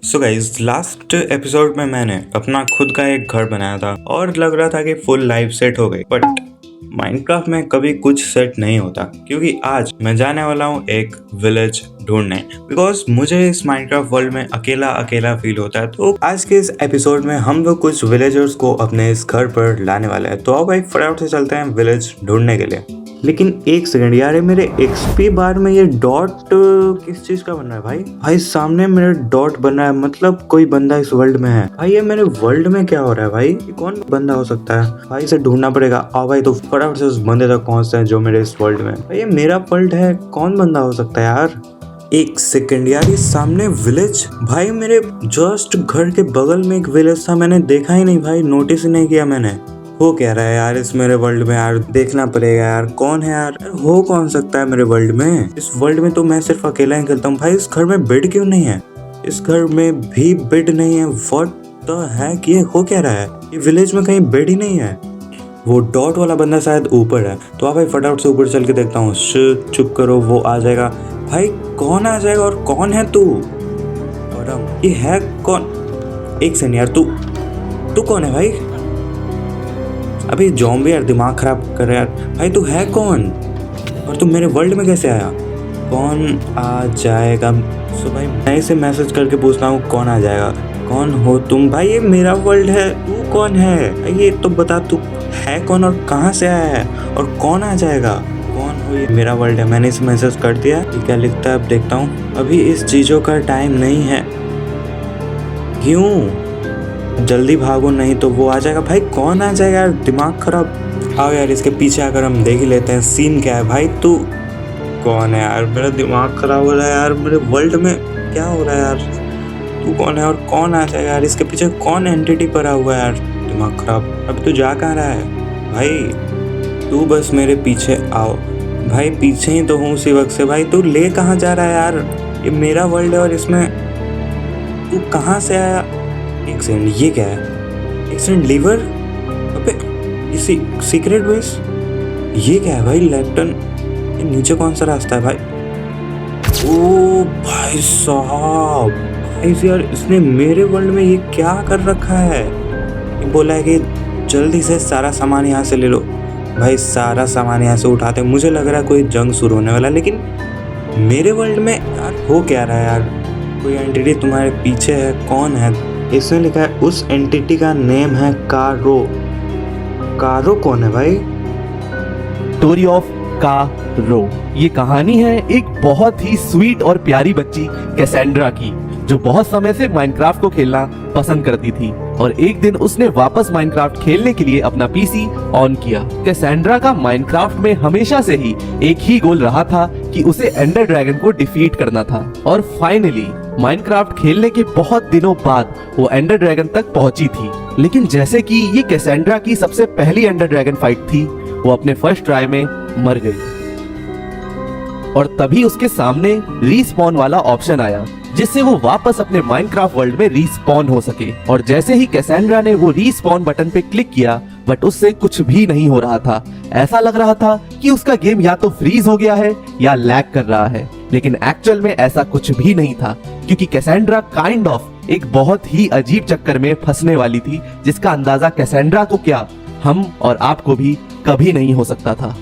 So guys last episode में मैंने अपना खुद का एक घर बनाया था और लग रहा था कि फुल लाइफ सेट हो गई, बट माइनक्राफ्ट में कभी कुछ सेट नहीं होता क्योंकि आज मैं जाने वाला हूँ एक विलेज ढूंढने, बिकॉज मुझे इस माइनक्राफ्ट वर्ल्ड में अकेला अकेला फील होता है। तो आज के इस एपिसोड में हम लोग कुछ विलेजर्स को अपने इस घर पर लाने वाले हैं। तो आओ भाई फटाफट से चलते हैं विलेज ढूंढने के लिए। लेकिन एक सेकंड यार, ये मेरे एक्सपी बार में ये डॉट किस चीज का बन रहा है भाई? भाई सामने मेरे डॉट बन रहा है, मतलब कोई बंदा इस वर्ल्ड में है। भाई ये मेरे वर्ल्ड में क्या हो रहा है भाई? ये कौन बंदा हो सकता है भाई? इसे ढूंढना पड़ेगा। आओ भाई तो फटाफट से उस बंदे तक पहुंचते हैं जो मेरे इस वर्ल्ड में। भाई ये मेरा वर्ल्ड है, कौन बंदा हो सकता है यार? एक सेकंड यार, ये सामने विलेज, भाई मेरे जस्ट घर के बगल में एक विलेज था, मैंने देखा ही नहीं भाई, नोटिस ही नहीं किया मैंने। हो क्या रहा है यार इस मेरे वर्ल्ड में यार? देखना पड़ेगा यार, कौन है यार? हो कौन सकता है मेरे वर्ल्ड में? इस वर्ल्ड में तो मैं सिर्फ अकेला ही खेलता हूँ। भाई इस घर में बेड क्यों नहीं है? इस घर में भी बेड नहीं है। व्हाट द हेक, ये हो क्या रहा है? ये विलेज में कहीं बेड ही नहीं है। वो डॉट वाला बंदा शायद ऊपर है, तो आप भाई फटाफट से ऊपर चल के देखता हूँ। चुप करो, वो आ जाएगा। भाई कौन आ जाएगा और कौन है तू? ये है कौन? एक सेकंड यार, तू कौन है भाई? अभी ज़ॉम्बी यार दिमाग खराब कर रहा है यार। भाई तू है कौन और तू मेरे वर्ल्ड में कैसे आया? कौन आ जाएगा? सो भाई मैं इसे मैसेज करके पूछता हूँ कौन आ जाएगा। कौन हो तुम? भाई ये मेरा वर्ल्ड है, तू कौन है? भाई ये तो बता, तू है कौन और कहाँ से आया है और कौन आ जाएगा? कौन हो? ये मेरा वर्ल्ड है, मैंने इसे मैसेज कर दिया। क्या लिखता है अब देखता हूँ। अभी इस चीज़ों का टाइम नहीं है। क्यों? जल्दी भागो नहीं तो वो आ जाएगा। भाई कौन आ जाएगा यार? दिमाग खराब। आओ यार इसके पीछे आकर हम देख ही लेते हैं सीन क्या है। भाई तू कौन है यार? मेरा दिमाग खराब हो रहा है यार, मेरे वर्ल्ड में क्या हो रहा है यार? तू कौन है और कौन आ जाएगा यार? इसके पीछे कौन एंटिटी पड़ा हुआ है यार? दिमाग खराब। अब तू जा कहाँ रहा है भाई? तू बस मेरे पीछे आओ। भाई पीछे ही तो हूँ उसी वक्त से। भाई तू ले कहाँ जा रहा है यार? ये मेरा वर्ल्ड है और इसमें तू कहाँ से आया? एक सेकंड, ये क्या है? एक सेकंड, लीवर। अबे ये सीक्रेट बेस, ये क्या है भाई? लेफ्टन, ये नीचे कौन सा रास्ता है भाई? ओ भाई साहब, भाई यार इसने मेरे वर्ल्ड में ये क्या कर रखा है? ये बोला है कि जल्दी से सारा सामान यहाँ से ले लो। भाई सारा सामान यहाँ से उठाते। मुझे लग रहा है कोई जंग शुरू होने वाला, लेकिन मेरे वर्ल्ड में यार हो क्या रहा है यार? कोई एंटिटी तुम्हारे पीछे है, कौन है? इसमें लिखा है उस एंटिटी का नेम है कारो। कारो कौन है भाई? स्टोरी ऑफ कारो, ये कहानी है एक बहुत ही स्वीट और प्यारी बच्ची कैसेंड्रा की, जो बहुत समय से माइनक्राफ्ट को खेलना पसंद करती थी और एक दिन उसने वापस माइनक्राफ्ट खेलने के लिए अपना पीसी ऑन किया। कैसेंड्रा का माइनक्राफ्ट में हमेशा से ही एक ही गोल रहा था कि उसे एंडर ड्रैगन को डिफीट करना था और फाइनली माइनक्राफ्ट खेलने के बहुत दिनों बाद वो एंडर ड्रैगन तक पहुंची थी। लेकिन जैसे कि ये कैसेंड्रा की सबसे पहली एंडर ड्रैगन फाइट थी, वो अपने फर्स्ट ट्राई में मर गई और तभी उसके सामने रीस्पॉन वाला ऑप्शन आया, जिससे वो वापस अपने माइनक्राफ्ट वर्ल्ड में रीस्पॉन हो सके। और जैसे ही कैसेंड्रा ने वो रीस्पॉन बटन पे क्लिक किया, बट उससे कुछ भी नहीं हो रहा था। ऐसा लग रहा था कि उसका गेम या तो फ्रीज हो गया है या लैग कर रहा है, लेकिन एक्चुअल में ऐसा कुछ भी नहीं था, क्योंकि कैसेंड्रा काइंड ऑफ एक बहुत ही अजीब चक्कर में फंसने वाली थी, जिसका अंदाजा कैसेंड्रा को क्या, हम और आपको भी कभी नहीं हो सकता था।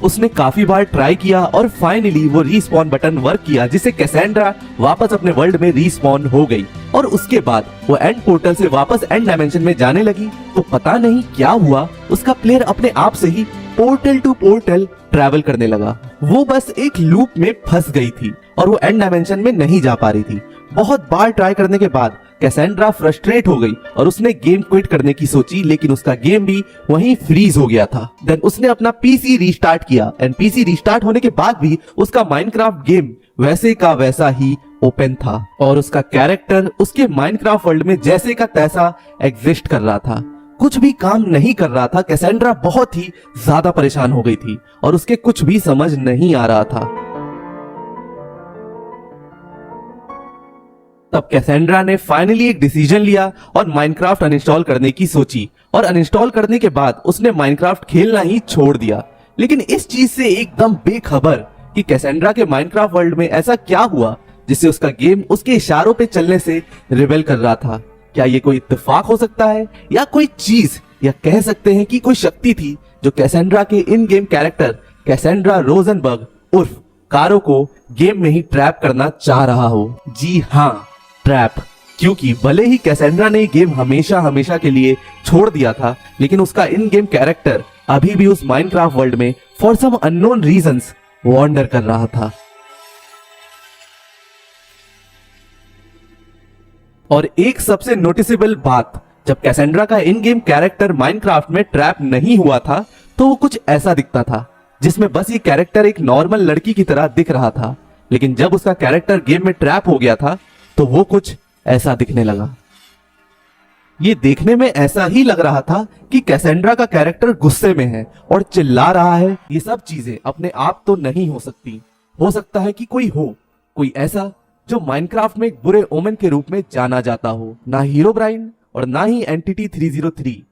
उसने काफी बार ट्राई किया और फाइनली वो रीस्पॉन बटन वर्क किया, जिससे कैसेंड्रा वापस अपने वर्ल्ड में रीस्पॉन हो गई और उसके बाद वो एंड पोर्टल से वापस एंड डायमेंशन में जाने लगी। तो पता नहीं क्या हुआ, उसका प्लेयर अपने आप से ही पोर्टल टू पोर्टल ट्रैवल करने लगा। वो बस एक लूप में फंस गई थी और वो एंड डायमेंशन में नहीं जा पा रही थी। बहुत बार ट्राई करने के बाद कैसेंड्रा फ्रस्ट्रेट हो गई और उसने गेम क्विट करने की सोची, लेकिन उसका गेम भी वहीं फ्रीज हो गया था। देन उसने अपना पीसी रीस्टार्ट किया एंड पीसी रीस्टार्ट होने के बाद भी उसका माइनक्राफ्ट गेम वैसे का वैसा ही ओपन था और उसका कैरेक्टर उसके माइनक्राफ्ट वर्ल्ड में जैसे का तैसा एग्जिस्ट कर रहा था, कुछ भी काम नहीं कर रहा था। कैसेंड्रा बहुत ही ज्यादा परेशान हो गई थी और उसके कुछ भी समझ नहीं आ रहा था। तब कैसेंड्रा ने फाइनली एक डिसीजन लिया और माइनक्राफ्ट अनइंस्टॉल करने की सोची और अनइंस्टॉल करने के बाद उसने माइनक्राफ्ट खेलना ही छोड़ दिया। लेकिन इस चीज से एकदम बेखबर कि कैसेंड्रा के माइनक्राफ्ट वर्ल्ड में ऐसा क्या हुआ जिससे उसका गेम उसके इशारों पे चलने से रिबेल कर रहा था। क्या ये कोई इत्तेफाक हो सकता है या कोई चीज, या कह सकते हैं कि कोई शक्ति थी जो कैसेंड्रा के इन गेम कैरेक्टर कैसेंड्रा रोजनबर्ग उर्फ कारो को गेम में ही ट्रैप करना चाह रहा हो। जी हाँ, ट्रैप। क्योंकि भले ही कैसेंड्रा ने गेम हमेशा हमेशा के लिए छोड़ दिया था, लेकिन उसका इन गेम कैरेक्टर अभी भी उस माइनक्राफ्ट वर्ल्ड में for some unknown reasons wander कर रहा था। और एक सबसे नोटिसेबल बात, जब कैसेंड्रा का इन गेम कैरेक्टर माइनक्राफ्ट में ट्रैप नहीं हुआ था तो वो कुछ ऐसा दिखता था, जिसमें बस ये कैरेक्टर एक नॉर्मल लड़की की तरह दिख रहा था। लेकिन जब उसका कैरेक्टर गेम में ट्रैप हो गया था तो वो कुछ ऐसा दिखने लगा। ये देखने में ऐसा ही लग रहा था कि कैसेंड्रा का कैरेक्टर गुस्से में है और चिल्ला रहा है। ये सब चीजें अपने आप तो नहीं हो सकती, हो सकता है कि कोई ऐसा जो माइनक्राफ्ट में एक बुरे ओमेन के रूप में जाना जाता हो। ना हीरोब्राइन और ना ही एंटिटी 303।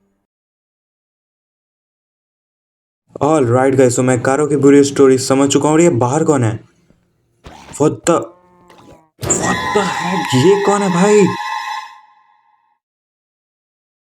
ऑल राइट गाइस, तो मैं कारो की पूरी स्टोरी समझ चुका हूँ। और ये बाहर कौन है? व्हाट द हेक, ये कौन है भाई?